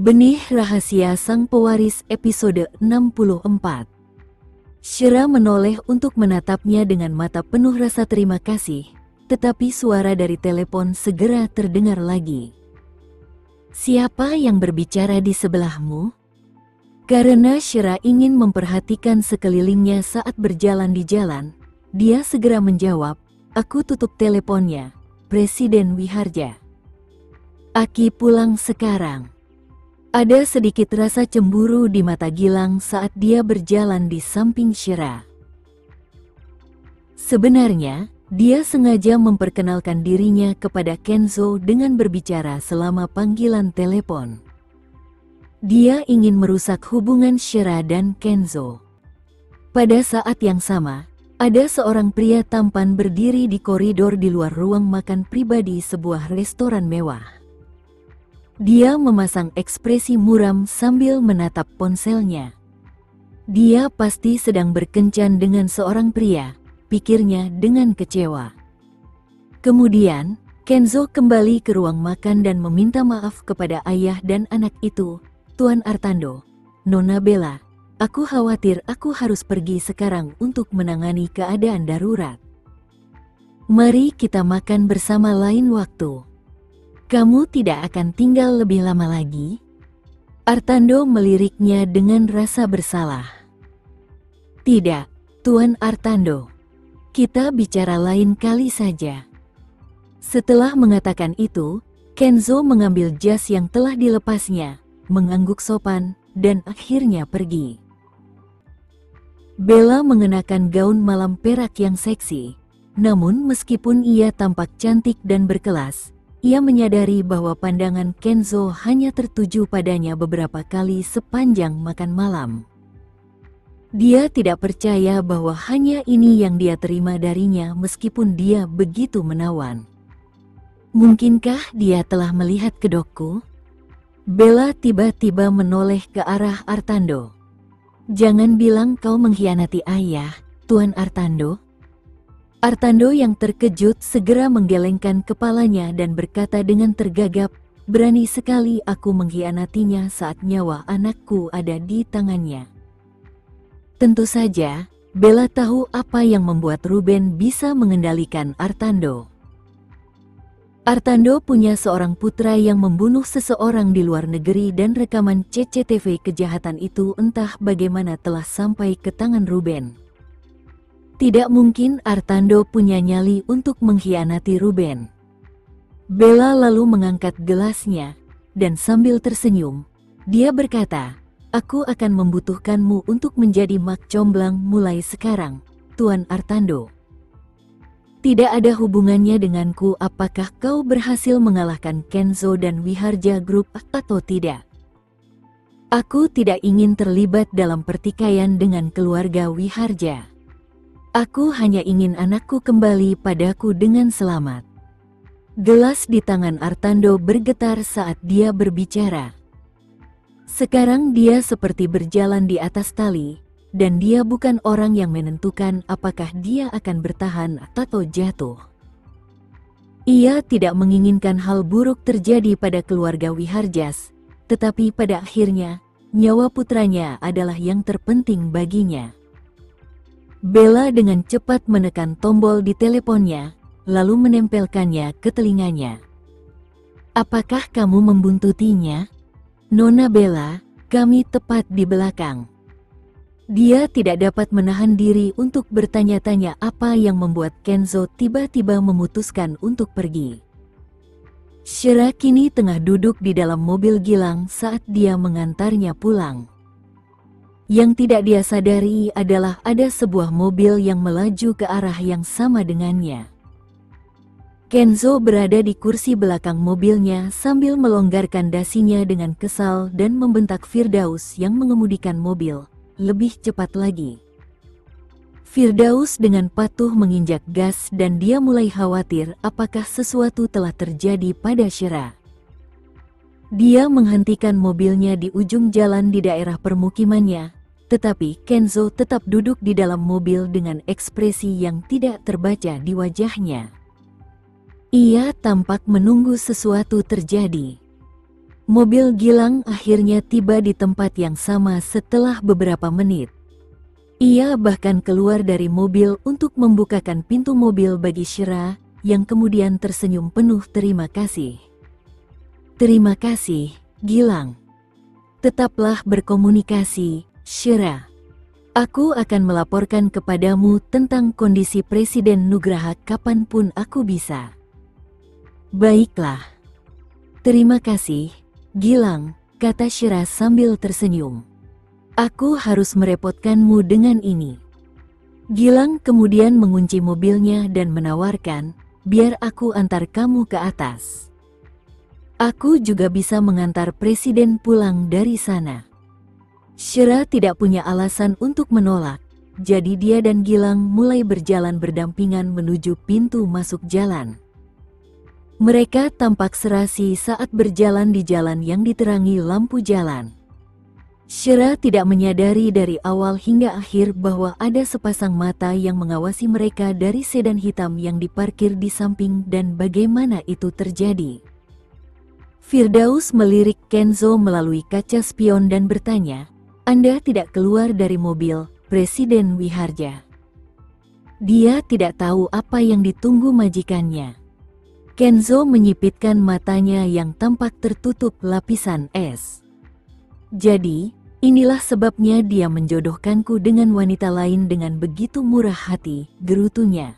Benih Rahasia Sang Pewaris episode 64. Shira menoleh untuk menatapnya dengan mata penuh rasa terima kasih, tetapi suara dari telepon segera terdengar lagi. "Siapa yang berbicara di sebelahmu?" Karena Shira ingin memperhatikan sekelilingnya saat berjalan di jalan, dia segera menjawab, "Aku tutup teleponnya, Presiden Wiharja. Aki pulang sekarang." Ada sedikit rasa cemburu di mata Gilang saat dia berjalan di samping Shira. Sebenarnya, dia sengaja memperkenalkan dirinya kepada Kenzo dengan berbicara selama panggilan telepon. Dia ingin merusak hubungan Shira dan Kenzo. Pada saat yang sama, ada seorang pria tampan berdiri di koridor di luar ruang makan pribadi sebuah restoran mewah. Dia memasang ekspresi muram sambil menatap ponselnya. Dia pasti sedang berkencan dengan seorang pria, pikirnya dengan kecewa. Kemudian, Kenzo kembali ke ruang makan dan meminta maaf kepada ayah dan anak itu. "Tuan Artando, Nona Bella, aku khawatir aku harus pergi sekarang untuk menangani keadaan darurat. Mari kita makan bersama lain waktu. Kamu tidak akan tinggal lebih lama lagi?" Artando meliriknya dengan rasa bersalah. "Tidak, Tuan Artando. Kita bicara lain kali saja." Setelah mengatakan itu, Kenzo mengambil jas yang telah dilepasnya, mengangguk sopan, dan akhirnya pergi. Bella mengenakan gaun malam perak yang seksi, namun meskipun ia tampak cantik dan berkelas, ia menyadari bahwa pandangan Kenzo hanya tertuju padanya beberapa kali sepanjang makan malam. Dia tidak percaya bahwa hanya ini yang dia terima darinya meskipun dia begitu menawan. Mungkinkah dia telah melihat kedokku? Bella tiba-tiba menoleh ke arah Artando. "Jangan bilang kau mengkhianati ayah, Tuan Artando." Artando yang terkejut segera menggelengkan kepalanya dan berkata dengan tergagap, "Berani sekali aku mengkhianatinya saat nyawa anakku ada di tangannya." Tentu saja, Bella tahu apa yang membuat Ruben bisa mengendalikan Artando. Artando punya seorang putra yang membunuh seseorang di luar negeri dan rekaman CCTV kejahatan itu entah bagaimana telah sampai ke tangan Ruben. Tidak mungkin Artando punya nyali untuk mengkhianati Ruben. Bella lalu mengangkat gelasnya, dan sambil tersenyum, dia berkata, "Aku akan membutuhkanmu untuk menjadi mak comblang mulai sekarang, Tuan Artando. Tidak ada hubungannya denganku apakah kau berhasil mengalahkan Kenzo dan Wiharja Group atau tidak. Aku tidak ingin terlibat dalam pertikaian dengan keluarga Wiharja. Aku hanya ingin anakku kembali padaku dengan selamat." Gelas di tangan Artando bergetar saat dia berbicara. Sekarang dia seperti berjalan di atas tali, dan dia bukan orang yang menentukan apakah dia akan bertahan atau jatuh. Ia tidak menginginkan hal buruk terjadi pada keluarga Wiharjas, tetapi pada akhirnya, nyawa putranya adalah yang terpenting baginya. Bella dengan cepat menekan tombol di teleponnya, lalu menempelkannya ke telinganya. "Apakah kamu membuntutinya? Nona Bella, kami tepat di belakang." Dia tidak dapat menahan diri untuk bertanya-tanya apa yang membuat Kenzo tiba-tiba memutuskan untuk pergi. Shira kini tengah duduk di dalam mobil Gilang saat dia mengantarnya pulang. Yang tidak dia sadari adalah ada sebuah mobil yang melaju ke arah yang sama dengannya. Kenzo berada di kursi belakang mobilnya sambil melonggarkan dasinya dengan kesal dan membentak Firdaus yang mengemudikan mobil, "Lebih cepat lagi." Firdaus dengan patuh menginjak gas dan dia mulai khawatir apakah sesuatu telah terjadi pada Shira. Dia menghentikan mobilnya di ujung jalan di daerah permukimannya, tetapi Kenzo tetap duduk di dalam mobil dengan ekspresi yang tidak terbaca di wajahnya. Ia tampak menunggu sesuatu terjadi. Mobil Gilang akhirnya tiba di tempat yang sama setelah beberapa menit. Ia bahkan keluar dari mobil untuk membukakan pintu mobil bagi Shira, yang kemudian tersenyum penuh terima kasih. Terima kasih, Gilang. Tetaplah berkomunikasi, Shira. Aku akan melaporkan kepadamu tentang kondisi Presiden Nugraha kapanpun aku bisa. Baiklah. Terima kasih, Gilang, kata Shira sambil tersenyum. Aku harus merepotkanmu dengan ini. Gilang kemudian mengunci mobilnya dan menawarkan, biar aku antar kamu ke atas. Aku juga bisa mengantar Presiden pulang dari sana. Shira tidak punya alasan untuk menolak, jadi dia dan Gilang mulai berjalan berdampingan menuju pintu masuk jalan. Mereka tampak serasi saat berjalan di jalan yang diterangi lampu jalan. Shira tidak menyadari dari awal hingga akhir bahwa ada sepasang mata yang mengawasi mereka dari sedan hitam yang diparkir di samping dan bagaimana itu terjadi. Firdaus melirik Kenzo melalui kaca spion dan bertanya, "Anda tidak keluar dari mobil, Presiden Wiharja?" Dia tidak tahu apa yang ditunggu majikannya. Kenzo menyipitkan matanya yang tampak tertutup lapisan es. Jadi, inilah sebabnya dia menjodohkanku dengan wanita lain dengan begitu murah hati, gerutunya.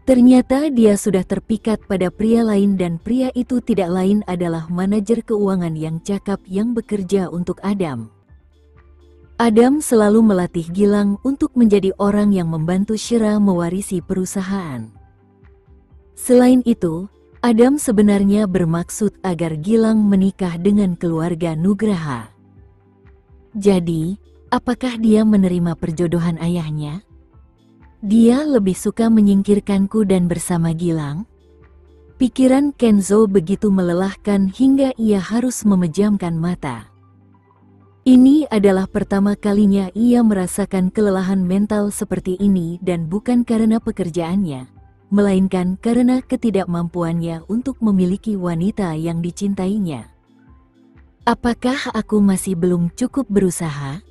Ternyata dia sudah terpikat pada pria lain dan pria itu tidak lain adalah manajer keuangan yang cakap yang bekerja untuk Adam. Adam selalu melatih Gilang untuk menjadi orang yang membantu Shira mewarisi perusahaan. Selain itu, Adam sebenarnya bermaksud agar Gilang menikah dengan keluarga Nugraha. Jadi, apakah dia menerima perjodohan ayahnya? Dia lebih suka menyingkirkanku dan bersama Gilang? Pikiran Kenzo begitu melelahkan hingga ia harus memejamkan mata. Ini adalah pertama kalinya ia merasakan kelelahan mental seperti ini dan bukan karena pekerjaannya, melainkan karena ketidakmampuannya untuk memiliki wanita yang dicintainya. Apakah aku masih belum cukup berusaha?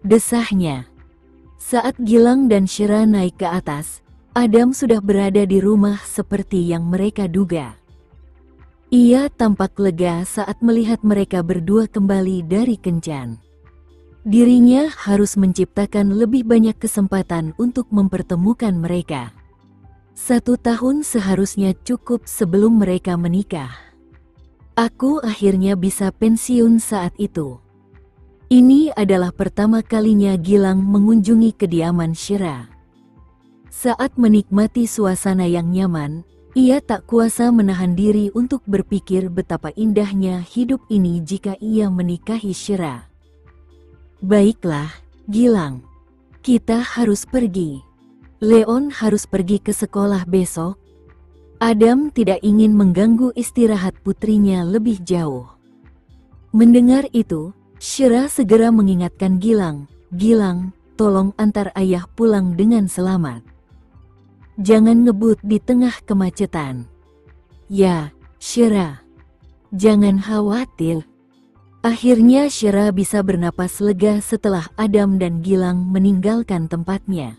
Desahnya. Saat Gilang dan Shira naik ke atas, Adam sudah berada di rumah seperti yang mereka duga. Ia tampak lega saat melihat mereka berdua kembali dari kencan. Dirinya harus menciptakan lebih banyak kesempatan untuk mempertemukan mereka. 1 tahun seharusnya cukup sebelum mereka menikah. Aku akhirnya bisa pensiun saat itu. Ini adalah pertama kalinya Gilang mengunjungi kediaman Shira. Saat menikmati suasana yang nyaman, ia tak kuasa menahan diri untuk berpikir betapa indahnya hidup ini jika ia menikahi Shira. Baiklah, Gilang. Kita harus pergi. Leon harus pergi ke sekolah besok. Adam tidak ingin mengganggu istirahat putrinya lebih jauh. Mendengar itu, Shira segera mengingatkan Gilang. Gilang, tolong antar ayah pulang dengan selamat. Jangan ngebut di tengah kemacetan. Ya, Shira. Jangan khawatir. Akhirnya Shira bisa bernapas lega setelah Adam dan Gilang meninggalkan tempatnya.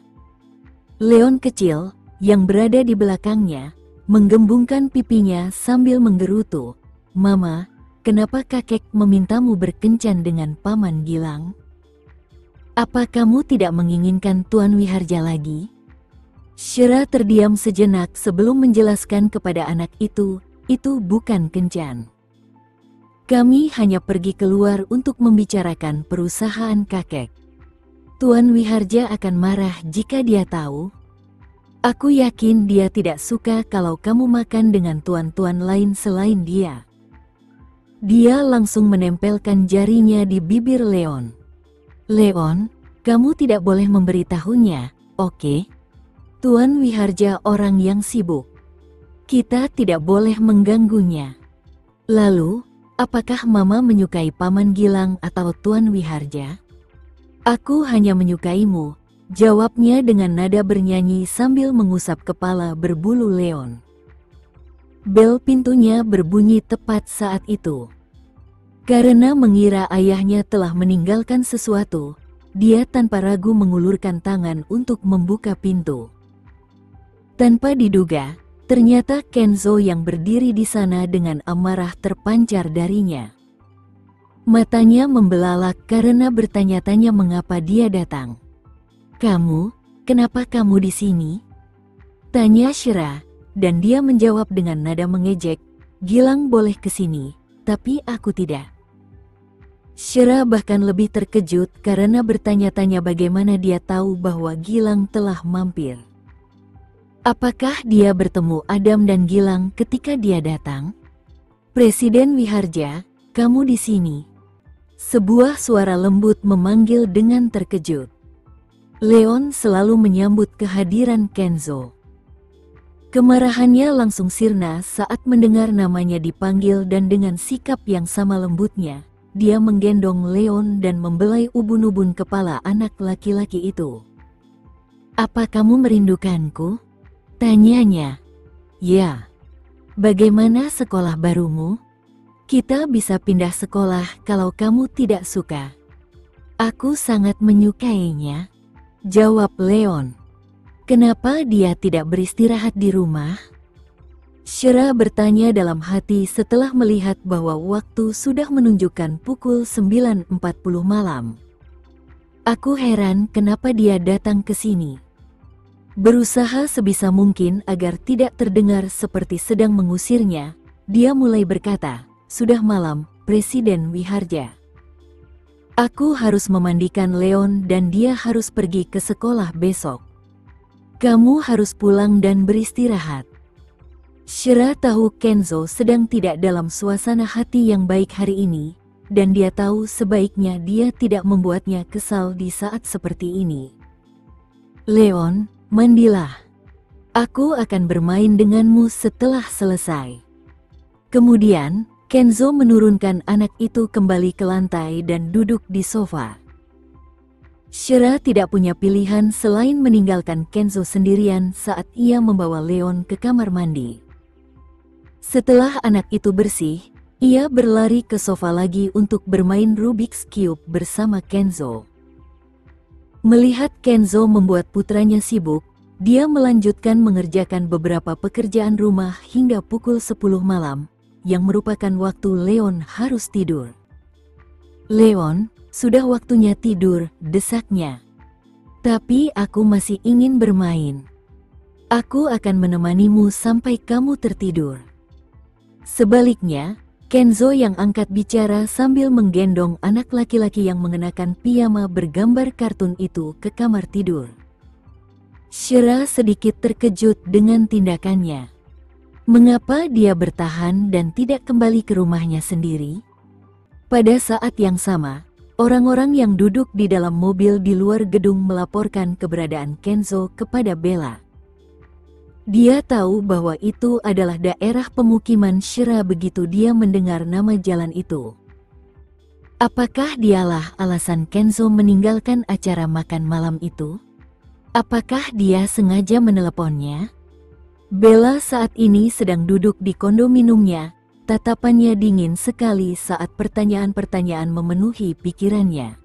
Leon kecil, yang berada di belakangnya, menggembungkan pipinya sambil menggerutu. "Mama, kenapa kakek memintamu berkencan dengan Paman Gilang? Apa kamu tidak menginginkan Tuan Wiharja lagi?" Shira terdiam sejenak sebelum menjelaskan kepada anak itu bukan kencan. Kami hanya pergi keluar untuk membicarakan perusahaan kakek. Tuan Wiharja akan marah jika dia tahu. Aku yakin dia tidak suka kalau kamu makan dengan tuan-tuan lain selain dia. Dia langsung menempelkan jarinya di bibir Leon. Leon, kamu tidak boleh memberitahunya, oke? Tuan Wiharja orang yang sibuk. Kita tidak boleh mengganggunya. Lalu, apakah Mama menyukai Paman Gilang atau Tuan Wiharja? Aku hanya menyukaimu, jawabnya dengan nada bernyanyi sambil mengusap kepala berbulu Leon. Bel pintunya berbunyi tepat saat itu. Karena mengira ayahnya telah meninggalkan sesuatu, dia tanpa ragu mengulurkan tangan untuk membuka pintu. Tanpa diduga, ternyata Kenzo yang berdiri di sana dengan amarah terpancar darinya. Matanya membelalak karena bertanya-tanya mengapa dia datang. "Kamu, kenapa kamu di sini?" tanya Shira, dan dia menjawab dengan nada mengejek, "Gilang boleh ke sini, tapi aku tidak." Shira bahkan lebih terkejut karena bertanya-tanya bagaimana dia tahu bahwa Gilang telah mampir. Apakah dia bertemu Adam dan Gilang ketika dia datang? "Presiden Wiharja, kamu di sini." Sebuah suara lembut memanggil dengan terkejut. Leon selalu menyambut kehadiran Kenzo. Kemarahannya langsung sirna saat mendengar namanya dipanggil dan dengan sikap yang sama lembutnya, dia menggendong Leon dan membelai ubun-ubun kepala anak laki-laki itu. "Apa kamu merindukanku?" tanyanya. "Ya. Bagaimana sekolah barumu? Kita bisa pindah sekolah kalau kamu tidak suka." "Aku sangat menyukainya," jawab Leon. "Kenapa dia tidak beristirahat di rumah?" Shira bertanya dalam hati setelah melihat bahwa waktu sudah menunjukkan pukul 9.40 malam. "Aku heran kenapa dia datang ke sini." Berusaha sebisa mungkin agar tidak terdengar seperti sedang mengusirnya, dia mulai berkata, "Sudah malam, Presiden Wiharja. Aku harus memandikan Leon dan dia harus pergi ke sekolah besok. Kamu harus pulang dan beristirahat." Shira tahu Kenzo sedang tidak dalam suasana hati yang baik hari ini, dan dia tahu sebaiknya dia tidak membuatnya kesal di saat seperti ini. "Leon, mandilah. Aku akan bermain denganmu setelah selesai." Kemudian, Kenzo menurunkan anak itu kembali ke lantai dan duduk di sofa. Shira tidak punya pilihan selain meninggalkan Kenzo sendirian saat ia membawa Leon ke kamar mandi. Setelah anak itu bersih, ia berlari ke sofa lagi untuk bermain Rubik's Cube bersama Kenzo. Melihat Kenzo membuat putranya sibuk, dia melanjutkan mengerjakan beberapa pekerjaan rumah hingga pukul 10 malam, yang merupakan waktu Leon harus tidur. "Leon, sudah waktunya tidur," desaknya. "Tapi aku masih ingin bermain. Aku akan menemanimu sampai kamu tertidur." Sebaliknya, Kenzo yang angkat bicara sambil menggendong anak laki-laki yang mengenakan piyama bergambar kartun itu ke kamar tidur. Shira sedikit terkejut dengan tindakannya. Mengapa dia bertahan dan tidak kembali ke rumahnya sendiri? Pada saat yang sama, orang-orang yang duduk di dalam mobil di luar gedung melaporkan keberadaan Kenzo kepada Bella. Dia tahu bahwa itu adalah daerah pemukiman Shira begitu dia mendengar nama jalan itu. Apakah dialah alasan Kenzo meninggalkan acara makan malam itu? Apakah dia sengaja meneleponnya? Bella saat ini sedang duduk di kondominiumnya, tatapannya dingin sekali saat pertanyaan-pertanyaan memenuhi pikirannya.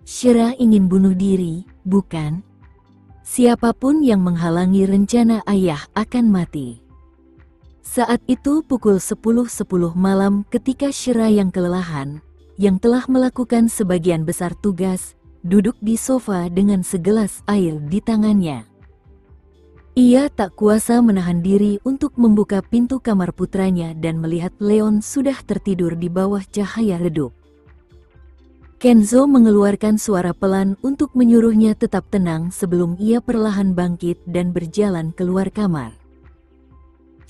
Shira ingin bunuh diri, bukan? Siapapun yang menghalangi rencana ayah akan mati. Saat itu pukul 10.10 malam ketika Shira yang kelelahan, yang telah melakukan sebagian besar tugas, duduk di sofa dengan segelas air di tangannya. Ia tak kuasa menahan diri untuk membuka pintu kamar putranya dan melihat Leon sudah tertidur di bawah cahaya redup. Kenzo mengeluarkan suara pelan untuk menyuruhnya tetap tenang sebelum ia perlahan bangkit dan berjalan keluar kamar.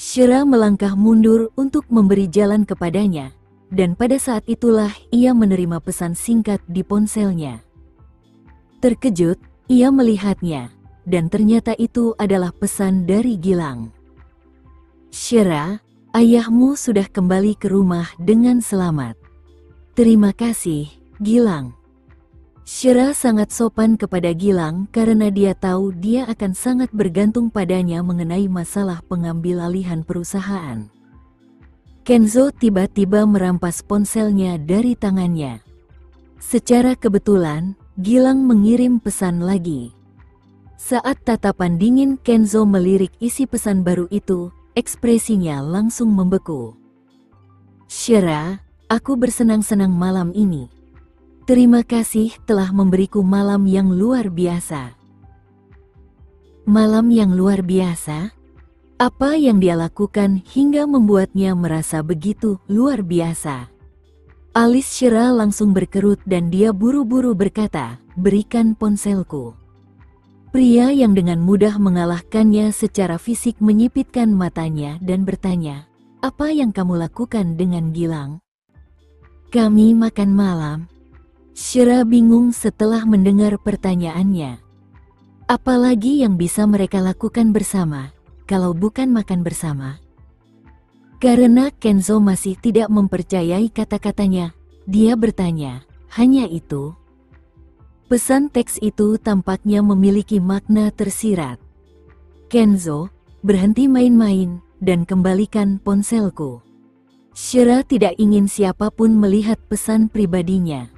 Shira melangkah mundur untuk memberi jalan kepadanya, dan pada saat itulah ia menerima pesan singkat di ponselnya. Terkejut, ia melihatnya. Dan ternyata itu adalah pesan dari Gilang. "Shira, ayahmu sudah kembali ke rumah dengan selamat. Terima kasih, Gilang." Shira sangat sopan kepada Gilang karena dia tahu dia akan sangat bergantung padanya mengenai masalah pengambil alihan perusahaan. Kenzo tiba-tiba merampas ponselnya dari tangannya. Secara kebetulan, Gilang mengirim pesan lagi. Saat tatapan dingin Kenzo melirik isi pesan baru itu, ekspresinya langsung membeku. "Shira, aku bersenang-senang malam ini. Terima kasih telah memberiku malam yang luar biasa." Malam yang luar biasa? Apa yang dia lakukan hingga membuatnya merasa begitu luar biasa? Alis Shira langsung berkerut dan dia buru-buru berkata, "Berikan ponselku." Pria yang dengan mudah mengalahkannya secara fisik menyipitkan matanya dan bertanya, "Apa yang kamu lakukan dengan Gilang?" "Kami makan malam." Shira bingung setelah mendengar pertanyaannya. Apalagi yang bisa mereka lakukan bersama, kalau bukan makan bersama? Karena Kenzo masih tidak mempercayai kata-katanya, dia bertanya, "Hanya itu?" Pesan teks itu tampaknya memiliki makna tersirat. "Kenzo, berhenti main-main dan kembalikan ponselku." Shira tidak ingin siapapun melihat pesan pribadinya.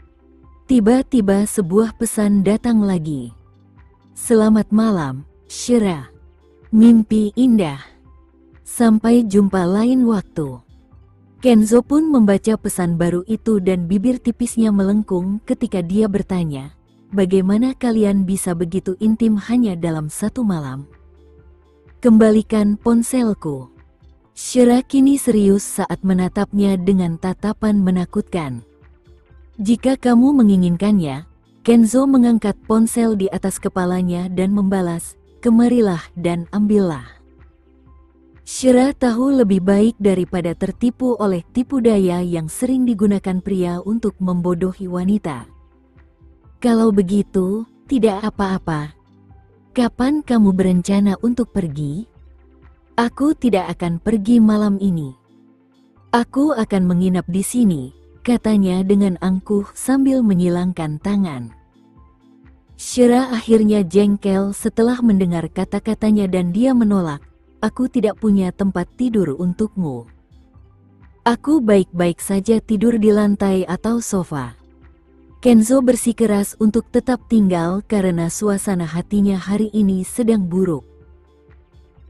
Tiba-tiba sebuah pesan datang lagi. "Selamat malam, Shira. Mimpi indah. Sampai jumpa lain waktu." Kenzo pun membaca pesan baru itu dan bibir tipisnya melengkung ketika dia bertanya, "Bagaimana kalian bisa begitu intim hanya dalam satu malam?" "Kembalikan ponselku." Shira kini serius saat menatapnya dengan tatapan menakutkan. "Jika kamu menginginkannya," Kenzo mengangkat ponsel di atas kepalanya dan membalas, "Kemarilah dan ambillah." Shira tahu lebih baik daripada tertipu oleh tipu daya yang sering digunakan pria untuk membodohi wanita. "Kalau begitu, tidak apa-apa. Kapan kamu berencana untuk pergi?" "Aku tidak akan pergi malam ini. Aku akan menginap di sini," katanya dengan angkuh sambil menyilangkan tangan. Shira akhirnya jengkel setelah mendengar kata-katanya dan dia menolak, "Aku tidak punya tempat tidur untukmu. Aku baik-baik saja tidur di lantai atau sofa." Kenzo bersikeras untuk tetap tinggal karena suasana hatinya hari ini sedang buruk.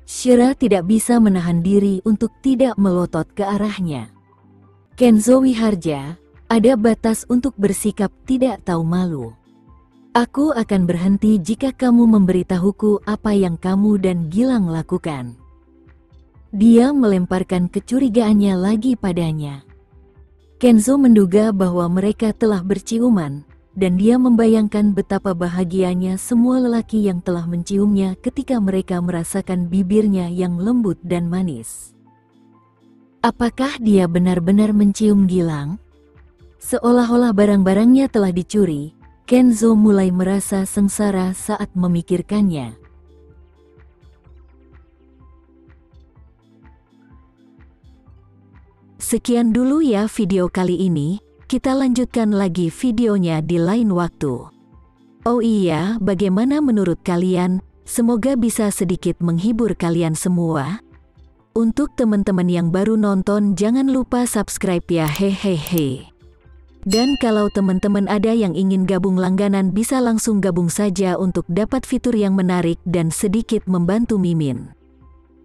Shira tidak bisa menahan diri untuk tidak melotot ke arahnya. "Kenzo Wiharja, ada batas untuk bersikap tidak tahu malu. Aku akan berhenti jika kamu memberitahuku apa yang kamu dan Gilang lakukan." Dia melemparkan kecurigaannya lagi padanya. Kenzo menduga bahwa mereka telah berciuman, dan dia membayangkan betapa bahagianya semua lelaki yang telah menciumnya ketika mereka merasakan bibirnya yang lembut dan manis. Apakah dia benar-benar mencium Gilang? Seolah-olah barang-barangnya telah dicuri, Kenzo mulai merasa sengsara saat memikirkannya. Sekian dulu ya video kali ini, kita lanjutkan lagi videonya di lain waktu. Oh iya, bagaimana menurut kalian? Semoga bisa sedikit menghibur kalian semua. Untuk teman-teman yang baru nonton, jangan lupa subscribe ya, hehehe. Dan kalau teman-teman ada yang ingin gabung langganan, bisa langsung gabung saja untuk dapat fitur yang menarik dan sedikit membantu Mimin.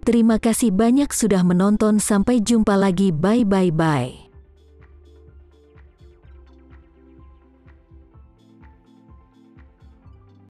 Terima kasih banyak sudah menonton, sampai jumpa lagi, bye bye bye.